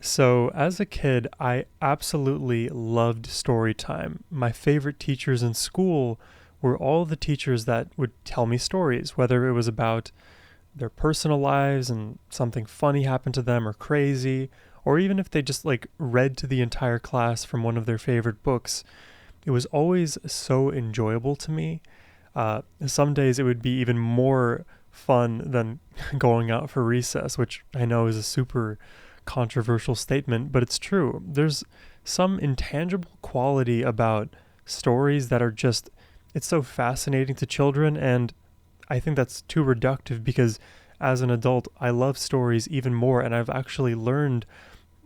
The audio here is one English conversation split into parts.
So, as a kid, I absolutely loved story time. My favorite teachers in school were all the teachers that would tell me stories, whether it was about their personal lives and something funny happened to them or crazy, or even if they just like read to the entire class from one of their favorite books. It was always so enjoyable to me. Some days it would be even more fun than going out for recess, which I know is a super controversial statement, but it's true. There's some intangible quality about stories that are just, it's so fascinating to children, and I think that's too reductive because as an adult, I love stories even more, and I've actually learned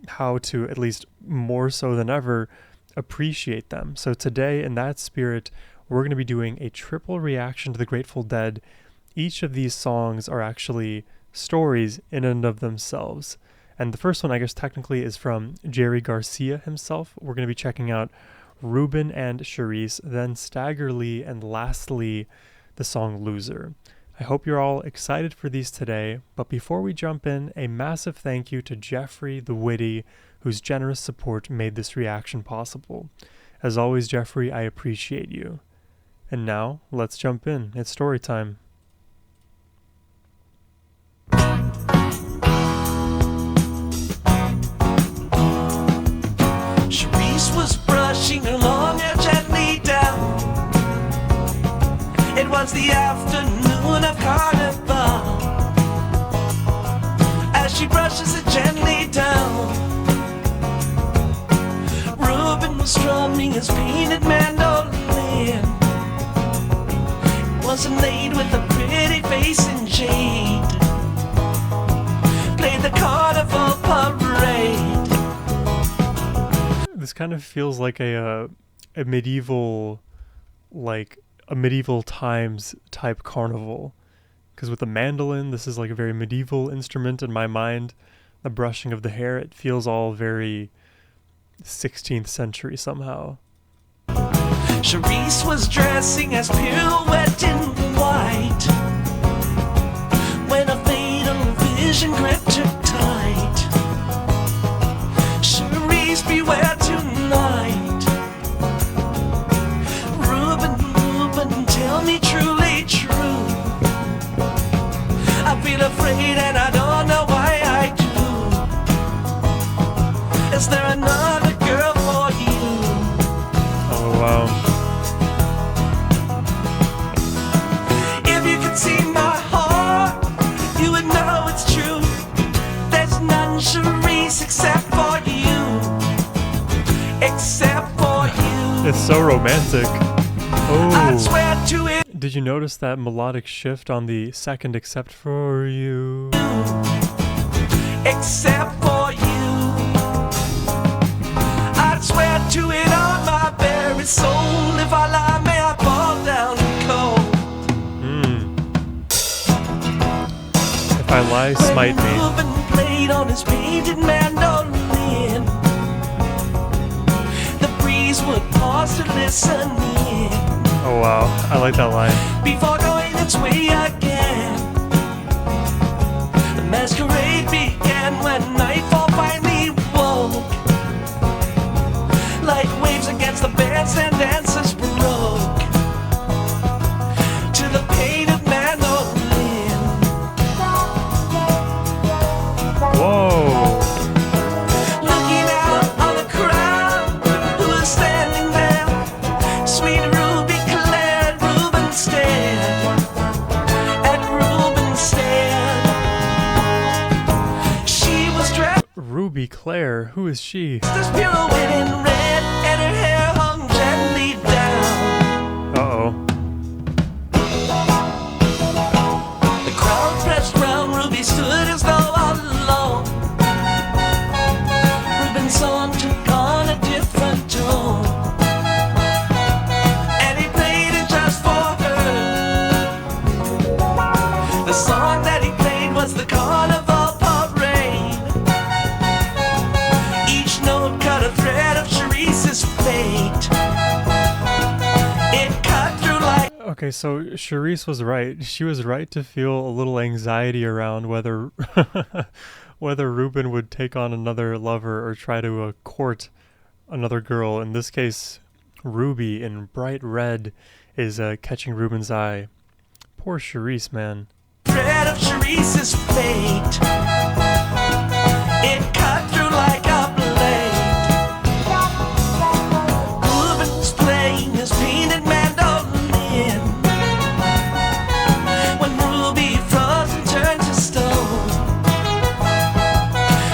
how to, at least more so than ever, appreciate them. So today, in that spirit, we're going to be doing a triple reaction to the Grateful Dead. Each of these songs are actually stories in and of themselves. And the first one, I guess, technically is from Jerry Garcia himself. We're going to be checking out Reuben and Cherise, then Stagger Lee, and lastly, the song Loser. I hope you're all excited for these today, but before we jump in, a massive thank you to Jeffrey the Witty, whose generous support made this reaction possible. As always, Jeffrey, I appreciate you. And now, let's jump in. It's story time. Cherise was brushing her long hair gently down. It was the afternoon of Carnival. As she brushes it gently down, Reuben was strumming his painted mandolin. It was a maid with a pretty face in jade, played the carnival parade. This kind of feels like a medieval, like a medieval times type carnival. Because with the mandolin, this is like a very medieval instrument in my mind. The brushing of the hair, it feels all very 16th century somehow. Cherise was dressing as pirouette in white when a fatal vision gripped her tight. Cherise, beware tonight. Reuben, tell me truly true. I feel afraid and I don't know why I do. Is there another girl for you? Oh, wow. If you could see my heart, you would know it's true. There's none, Cherise, except for you. Except for you. It's so romantic. I'd Oh. swear to it. Did you notice that melodic shift on the second except for you? Except for you. I'd swear to it on my very soul. If I lie, may I fall down cold. If I lie, smite When me. Reuben played on his painted mandolin, the breeze would pause to listen in Oh wow, I like that line. before going its way again. The masquerade began when nightfall finally woke. Like waves against the bandstand, dancers broke to the painted mandolin. Whoa. Looking out on the crowd who was standing there, sweet Ruby Claire and Reuben stared. And Reuben stared. She was dressed Ruby Claire, who is she? as pirouette in red, and her hair hung gently down. Uh-oh. The crowd pressed round, Ruby stood as though alone. Reuben's song took on a different tone, and he played it just for her. The song that he played was the carnival parade. Each note cut a thread of Cherise's fate. It cut through like Okay, so Cherise was right. She was right to feel a little anxiety around whether whether Reuben would take on another lover or try to court another girl. In this case, Ruby in bright red is catching Reuben's eye. Poor Cherise, man. Dread of Cherise's fate. It cut through like a blade. Reuben's playing his painted mandolin when Ruby froze and turned to stone.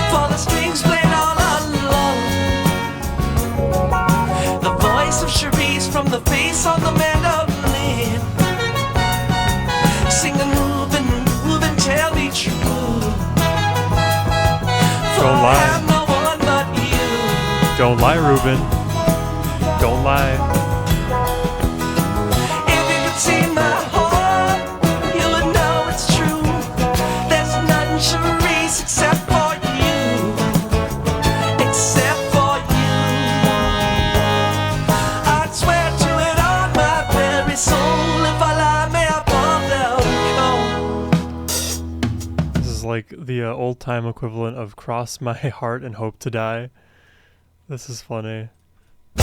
For the strings played all alone. The voice of Cherise from the face on the mandolin, singing Reuben, tell me true. For Don't I lie. have no one but you. Don't lie, Reuben. Don't lie. If you could see my heart, you would know it's true. There's nothing, Cherise, except for you. Except for you. I'd swear to it on my very soul. If I lie, may I fall down cold. This is like the old-time equivalent of cross my heart and hope to die. This is funny. The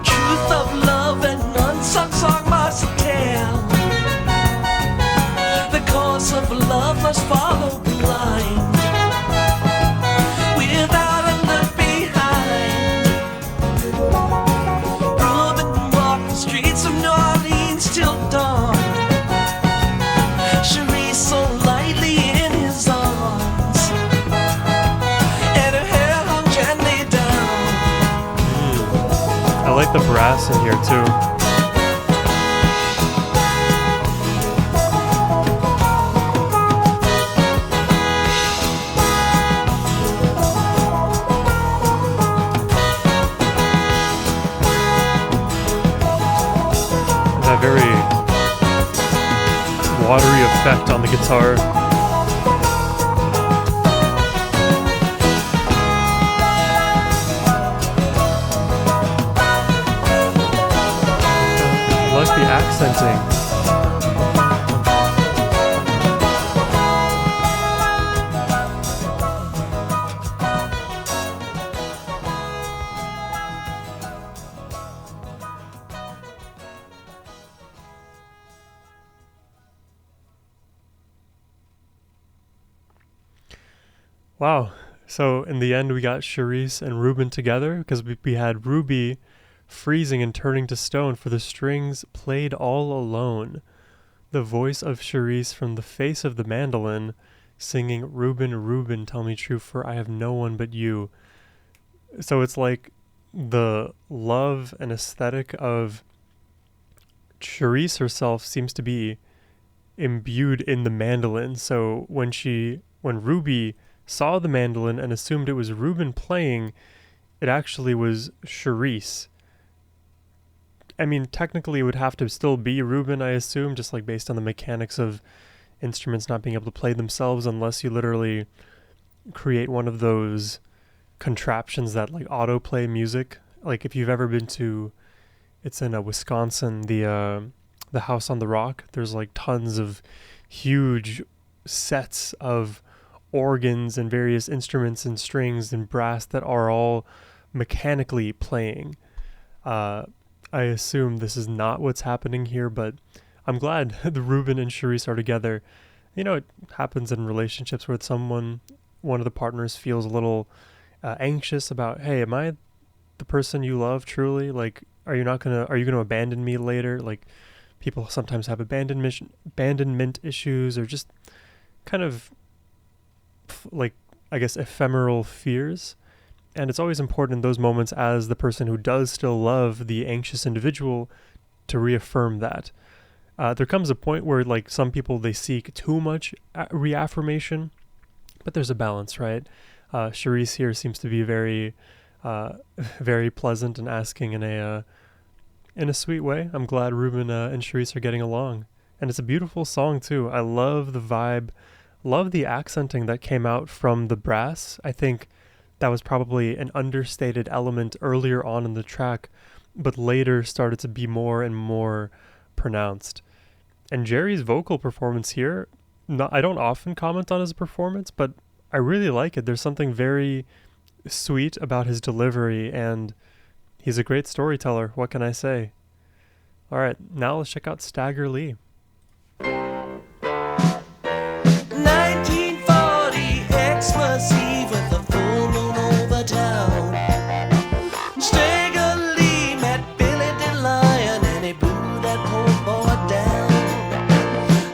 truth of love and unsung song must tell. The course of love must follow blind, without a look behind. Reuben walked the streets of New Orleans till dawn. Cherise so lightly in his arms, and her hair hung gently down. I like the brass in here too. That very watery effect on the guitar. I like the accenting. Wow. So in the end, we got Cherise and Reuben together because we had Ruby freezing and turning to stone for the strings played all alone. The voice of Cherise from the face of the mandolin singing, Reuben, Reuben, tell me true, for I have no one but you. So it's like the love and aesthetic of Cherise herself seems to be imbued in the mandolin. So when Ruby saw the mandolin and assumed it was Reuben playing, it actually was Cherise. I mean, technically it would have to still be Reuben, I assume, just like based on the mechanics of instruments not being able to play themselves unless you literally create one of those contraptions that like autoplay music. Like if you've ever been to, it's in Wisconsin, the House on the Rock, there's like tons of huge sets of organs and various instruments and strings and brass that are all mechanically playing. I assume this is not what's happening here, but I'm glad the Reuben and Cherise are together. You know, it happens in relationships where one of the partners feels a little anxious about, hey, am I the person you love truly? Like, are you gonna abandon me later? Like, people sometimes have abandonment issues, or just kind of like, I guess, ephemeral fears. And it's always important in those moments, as the person who does still love the anxious individual, to reaffirm that. There comes a point where, like, some people, they seek too much reaffirmation, but there's a balance, right? Cherise here seems to be very, very pleasant and asking in a sweet way. I'm glad Reuben and Cherise are getting along. And it's a beautiful song, too. I love the vibe, love the accenting that came out from the brass. I think that was probably an understated element earlier on in the track, but later started to be more and more pronounced. And Jerry's vocal performance here, I don't often comment on his performance, but I really like it. There's something very sweet about his delivery, and he's a great storyteller. What can I say? All right, now let's check out Stagger Lee. 1940 Xmas Eve with the full moon over town. Stagger Lee met Billy the Lion and he blew that poor boy down.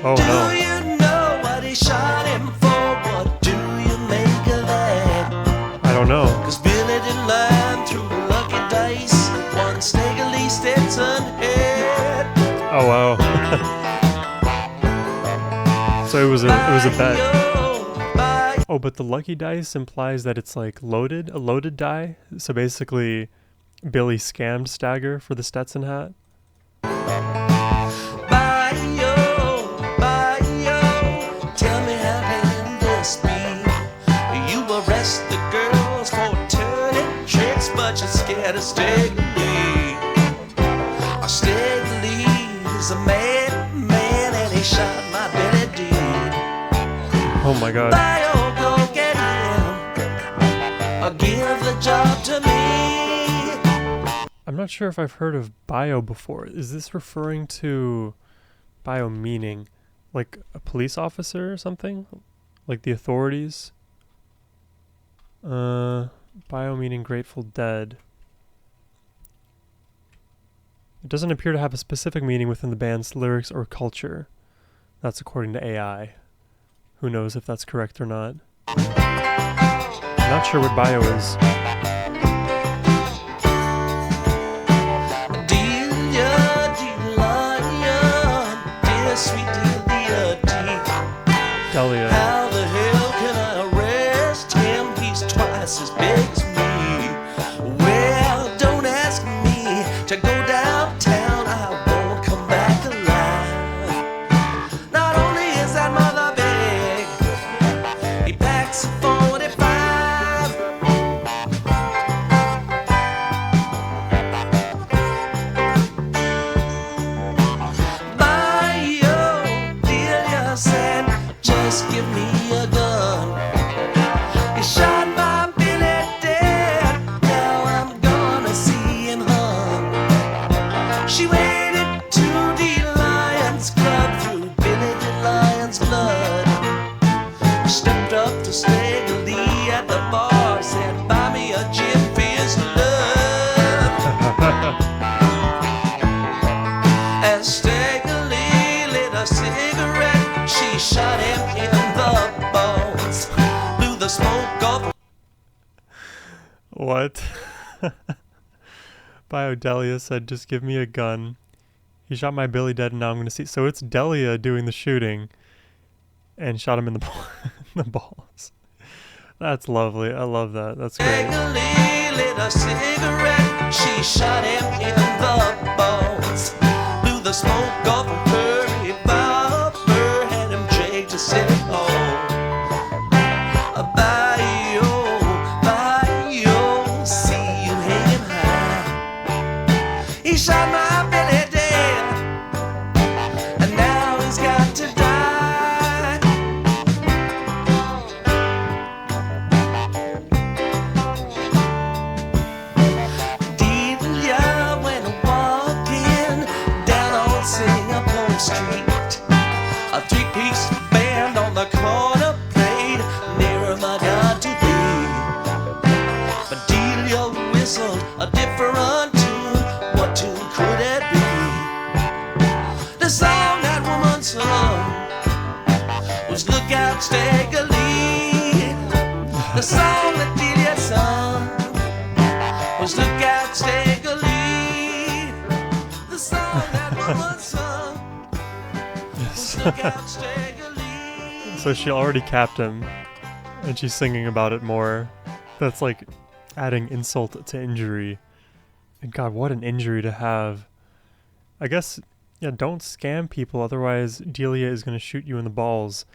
Oh Do no. you know what he shot him for? What do you make of that? I don't know. Cause Billy the Lion threw the lucky dice, one Stagger Lee Stetson head. Oh wow. So it was a bet. Oh, but the lucky dice implies that it's like a loaded die. So basically, Billy scammed Stagger for the Stetson hat. Tell me how can this be? You arrest the girls for turning tricks, but you're scared of Stagger Lee. Stagger Lee is a man, and he shot my Billy D. Oh my god. Go get him, or give the job to me. I'm not sure if I've heard of bio before. Is this referring to bio meaning like a police officer or something? Like the authorities? Bio meaning Grateful Dead. It doesn't appear to have a specific meaning within the band's lyrics or culture. That's according to AI. Who knows if that's correct or not. I'm not sure what bio is. Sweet Delia D. Delia. How the hell can I arrest him? He's twice as big as me. Well, don't ask me to go downtown. I won't come back alive. Not only is that mother big, he packs a 45. Just give me a gun. He shot my Billy dead. Now I'm gonna see him hung. She waded to the Lions Club through Billy the Lion's blood. Stepped up to Stagger Lee at the bar, said, buy me a gin fizz love. As Stagger Lee lit a cigarette, she shot him in the bones, blew the smoke off. What? Bio Delia said, just give me a gun. He shot my Billy dead and now I'm going to see. So it's Delia doing the shooting and shot him in the, in the balls. That's lovely. I love that. That's great. Stagger Lee lit a cigarette, she shot him in the bones, blew the smoke off of her revolver, had him dragged to City Hall. See you hanging high. He shot my Billy dead, and now he's got to die. Delia went walking down on Singapore Street. A three-piece band on the corner played nearer my God to thee. But Delia whistled a different tune. What tune could it be? The song that woman sung was Look Out Stagger Lee. The song that Delia sung was Look Out Stagger Lee. The song that woman sung was Look Out Stagger Lee. So she already capped him and she's singing about it more. That's like adding insult to injury. And God, what an injury to have. I guess, yeah, don't scam people, otherwise Delia is going to shoot you in the balls,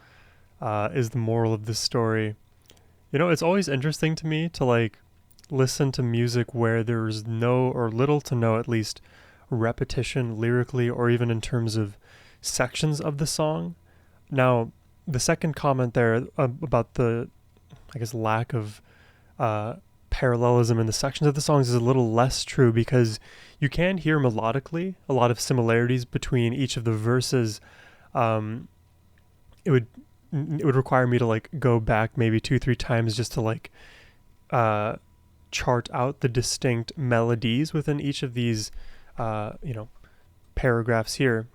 is the moral of this story. You know, it's always interesting to me to like listen to music where there's no or little to no, at least, repetition lyrically or even in terms of sections of the song. Now, the second comment there about the, I guess, lack of parallelism in the sections of the songs is a little less true, because you can hear melodically a lot of similarities between each of the verses. It would require me to like go back maybe 2-3 times just to like chart out the distinct melodies within each of these paragraphs here,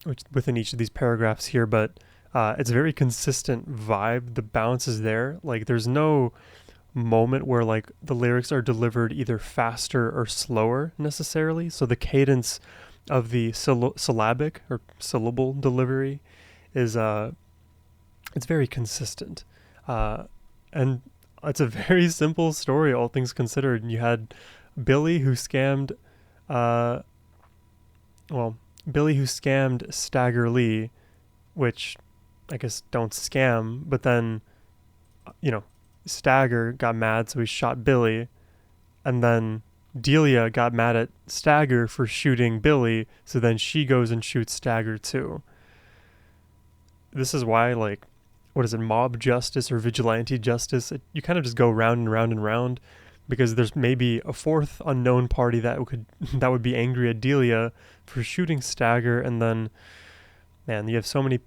which within each of these paragraphs here, but it's a very consistent vibe. The bounce is there. Like there's no moment where like the lyrics are delivered either faster or slower necessarily. So the cadence of the syllabic or syllable delivery is it's very consistent. And it's a very simple story, all things considered. And you had Billy who scammed Stagger Lee, which I guess don't scam, but then, Stagger got mad, so he shot Billy, and then Delia got mad at Stagger for shooting Billy, so then she goes and shoots Stagger too. This is why, like, what is it, mob justice or vigilante justice? You kind of just go round and round and round, because there's maybe a fourth unknown party that would be angry at Delia for shooting Stagger, and then, man, you have so many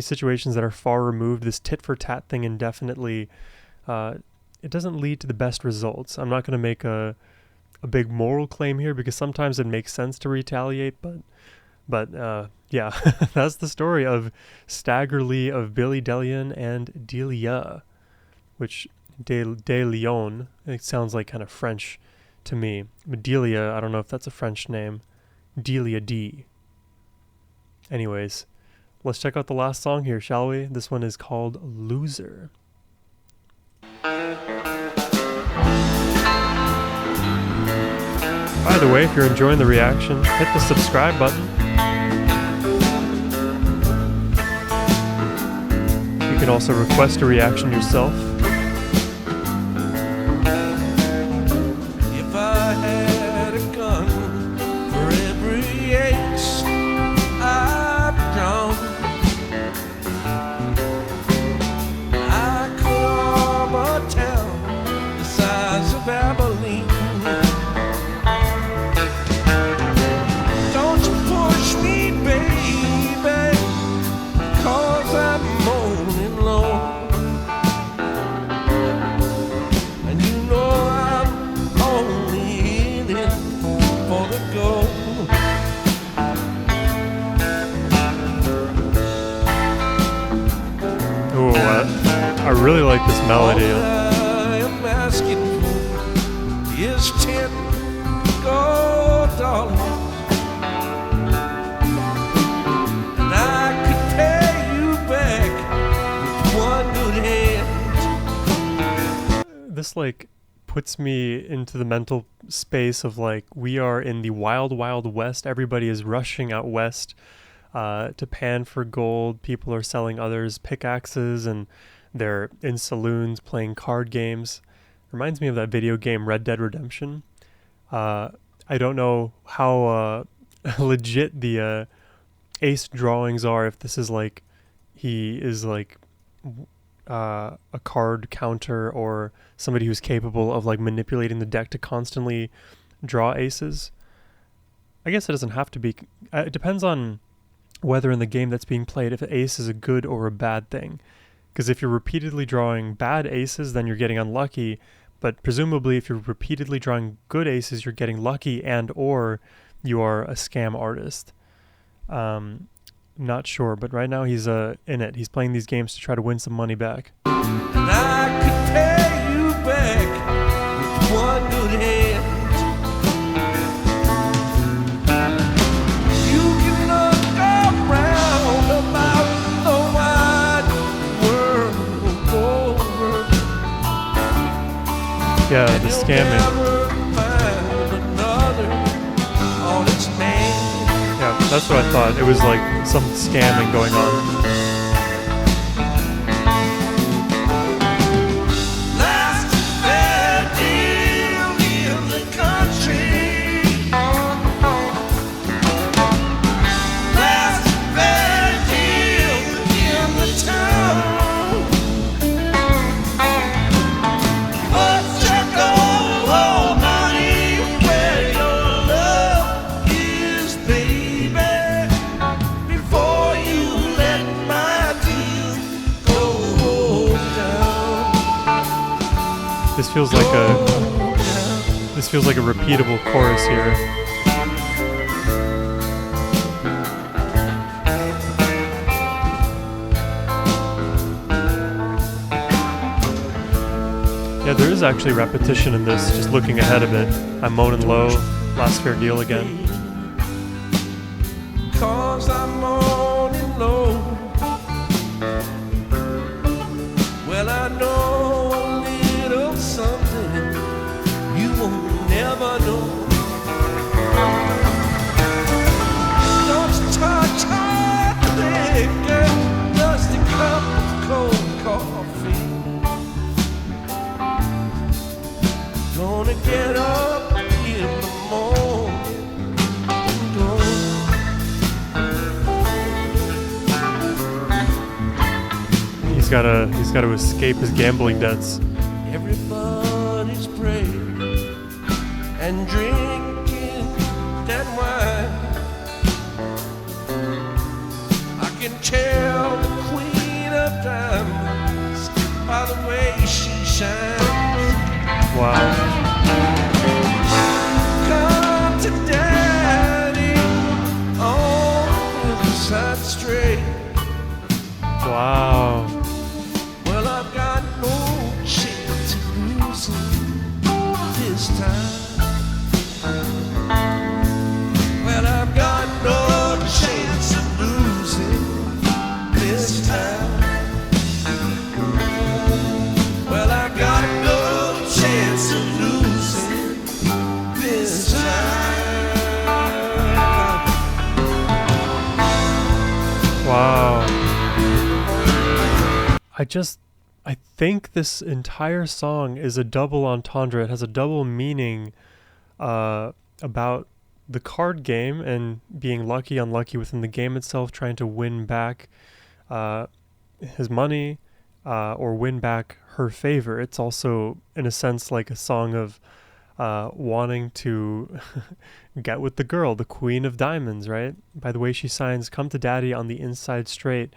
situations that are far removed. This tit for tat thing indefinitely, it doesn't lead to the best results. I'm not going to make a big moral claim here, because sometimes it makes sense to retaliate, but yeah, that's the story of Stagger Lee, of Billy Delian and Delia, which De Leon, it sounds like kind of French to me. But Delia, I don't know if that's a French name. Delia D. Anyways, let's check out the last song here, shall we? This one is called Loser. By the way, if you're enjoying the reaction, hit the subscribe button. You can also request a reaction yourself. If I had a gun for every ace I've drawn, I could arm a town the size of Abilene. Don't you push me, baby, 'cause I'm moaning low. And you know I'm only in it for the gold. Ooh, I really like this melody. All I am asking for is 10 gold dollars, and I could pay you back with one good hand. This like puts me into the mental space of like, we are in the wild, wild west. Everybody is rushing out west to pan for gold. People are selling others pickaxes, and they're in saloons playing card games. Reminds me of that video game Red Dead Redemption. I don't know how legit the ace drawings are, if this is like he is like a card counter or somebody who's capable of like manipulating the deck to constantly draw aces. I guess it doesn't have to be. It depends on whether in the game that's being played, if an ace is a good or a bad thing. Because if you're repeatedly drawing bad aces, then you're getting unlucky. But presumably if you're repeatedly drawing good aces, you're getting lucky, and or you are a scam artist. Not sure, but right now he's in it. He's playing these games to try to win some money back. And I could pay you back with one good hand. You can look around about the wide world over. Yeah, the scamming. Never find another honest man. Yeah, that's what I thought. It was like some scamming going on. Last fair deal in the country. Last fair deal This feels like a repeatable chorus here. Yeah, there is actually repetition in this, just looking ahead of it. I'm moaning low, last fair deal again. 'Cause I'm moaning low. Well, I know a little something you won't never know. Don't touch hot liquor, just a cup of cold coffee. Gonna get up in the morning. He's got to escape his gambling debts. Everybody's praying and drinking that wine. I can tell the Queen of Diamonds by the way she shines. Wow. Come to Daddy on Riverside Straight. Wow. Well, I've got no chance of losing this time. Well, I've got no chance of losing this time. Well, I've got no chance of losing this time. Wow. I think this entire song is a double entendre. It has a double meaning about the card game and being lucky, unlucky within the game itself, trying to win back his money or win back her favor. It's also, in a sense, like a song of wanting to get with the girl, the Queen of Diamonds, right? By the way she signs, "Come to Daddy on the inside straight.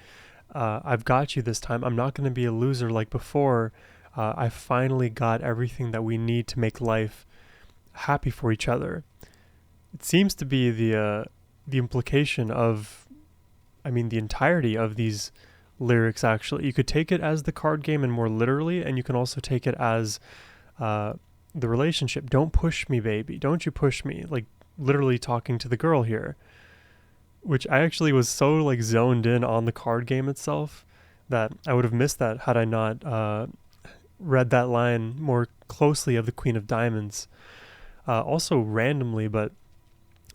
I've got you this time. I'm not going to be a loser like before. I finally got everything that we need to make life happy for each other." It seems to be the implication of, the entirety of these lyrics, actually. You could take it as the card game and more literally, and you can also take it as the relationship. Don't push me, baby. Don't you push me. Like, literally talking to the girl here. Which I actually was so like zoned in on the card game itself that I would have missed that had I not read that line more closely of the Queen of Diamonds. Also randomly, but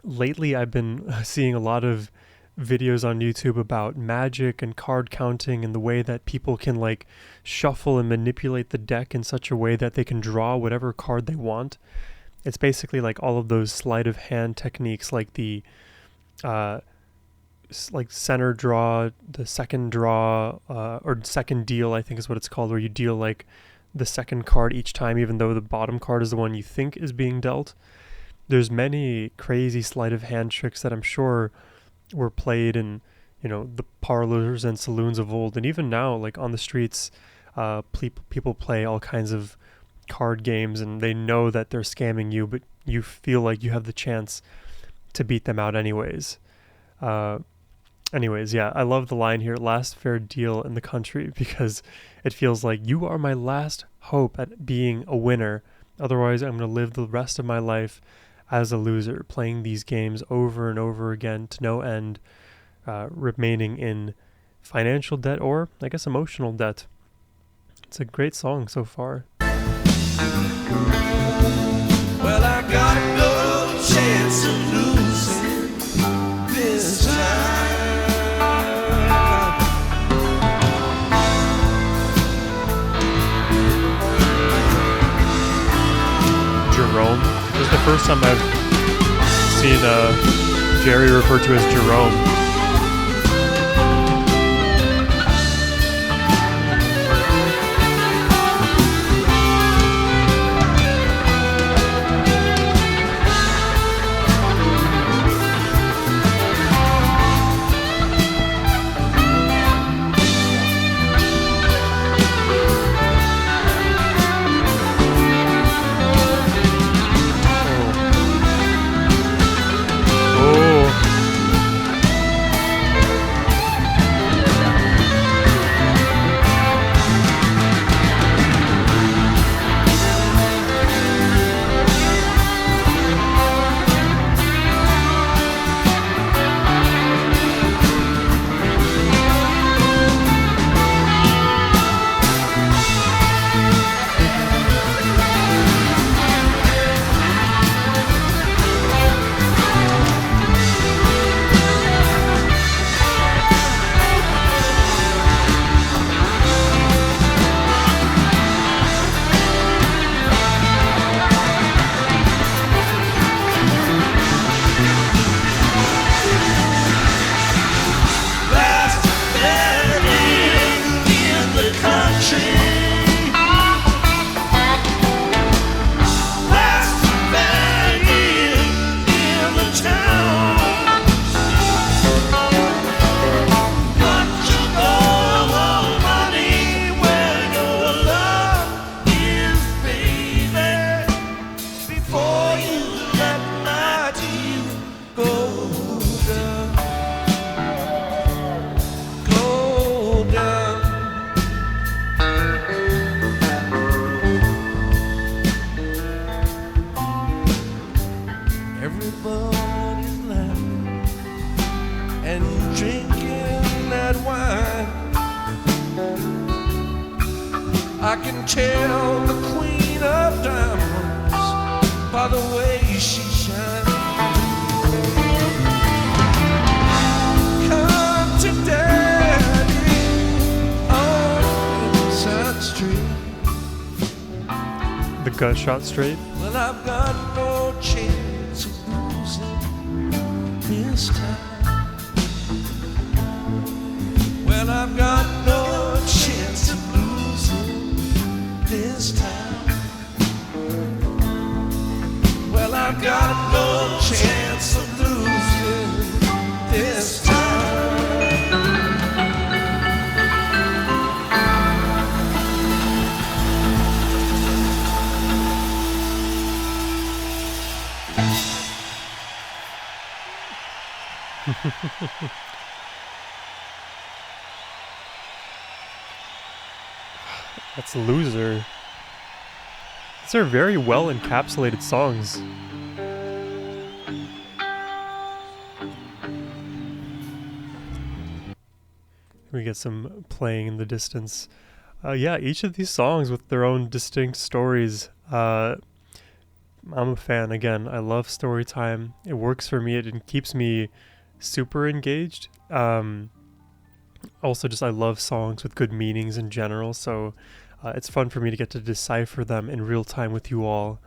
lately I've been seeing a lot of videos on YouTube about magic and card counting and the way that people can like shuffle and manipulate the deck in such a way that they can draw whatever card they want. It's basically like all of those sleight of hand techniques, like the like center draw, the second draw, or second deal, I think is what it's called, where you deal like the second card each time, even though the bottom card is the one you think is being dealt. There's many crazy sleight of hand tricks that I'm sure were played in, the parlors and saloons of old, and even now, like on the streets, people play all kinds of card games, and they know that they're scamming you, but you feel like you have the chance to beat them out anyways. Anyways, yeah, I love the line here, "last fair deal in the country," because it feels like you are my last hope at being a winner. Otherwise, I'm going to live the rest of my life as a loser, playing these games over and over again to no end, remaining in financial debt or, I guess, emotional debt. It's a great song so far. Well, I got no chance of losing this time. Jerome. This is the first time I've seen Jerry referred to as Jerome. I can tell the queen of diamonds by the way she shines. Come to daddy on Inside Street. The gunshot straight. Well, I've got no chance of losing this time. Well, I've got no chance of losing this time. Well, I've got no chance of losing this time. That's Loser. These are very well encapsulated songs. We get some playing in the distance. Yeah, each of these songs with their own distinct stories. I'm a fan. Again, I love story time. It works for me. It keeps me super engaged. Also, just I love songs with good meanings in general, so it's fun for me to get to decipher them in real time with you all.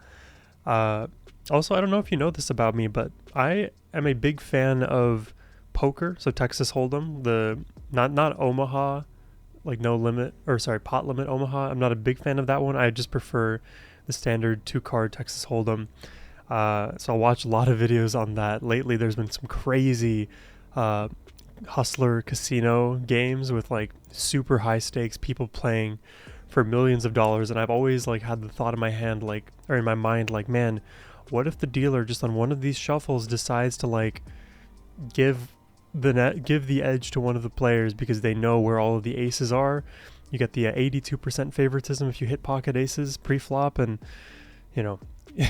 Also, I don't know if you know this about me, but I am a big fan of poker, so Texas Hold'em, the not Omaha, like No Limit, or sorry, Pot Limit Omaha. I'm not a big fan of that one. I just prefer the standard 2-card Texas Hold'em. So I'll watch a lot of videos on that. Lately, there's been some crazy hustler casino games with like super high stakes, people playing for millions of dollars, and I've always like had the thought in my hand, like, or in my mind, like, man, what if the dealer just on one of these shuffles decides to like give the edge to one of the players because they know where all of the aces are. You get the 82% favoritism if you hit pocket aces pre-flop, and you know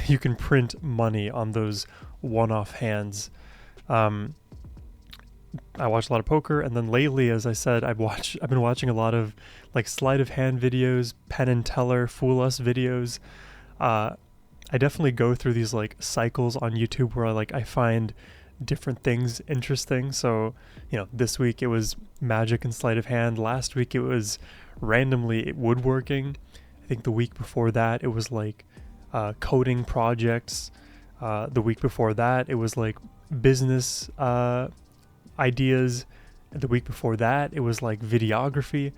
you can print money on those one-off hands. I watch a lot of poker, and then lately, as I said, I've been watching a lot of like sleight of hand videos, Penn and Teller, Fool Us videos. I definitely go through these like cycles on YouTube where I find different things interesting. So, you know, this week it was magic and sleight of hand. Last week it was randomly woodworking. I think the week before that it was like coding projects. The week before that it was like business ideas. The week before that it was like videography.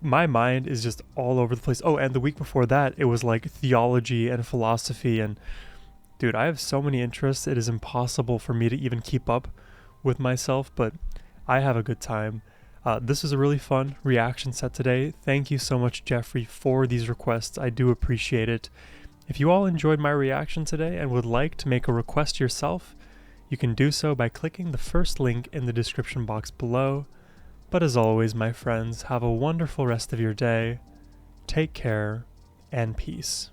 My mind is just all over the place. Oh, and the week before that it was like theology and philosophy. And dude, I have so many interests, it is impossible for me to even keep up with myself, but I have a good time. This was a really fun reaction set today. Thank you so much, Jeffrey, for these requests. I do appreciate it. If you all enjoyed my reaction today and would like to make a request yourself, you can do so by clicking the first link in the description box below. But as always, my friends, have a wonderful rest of your day. Take care and peace.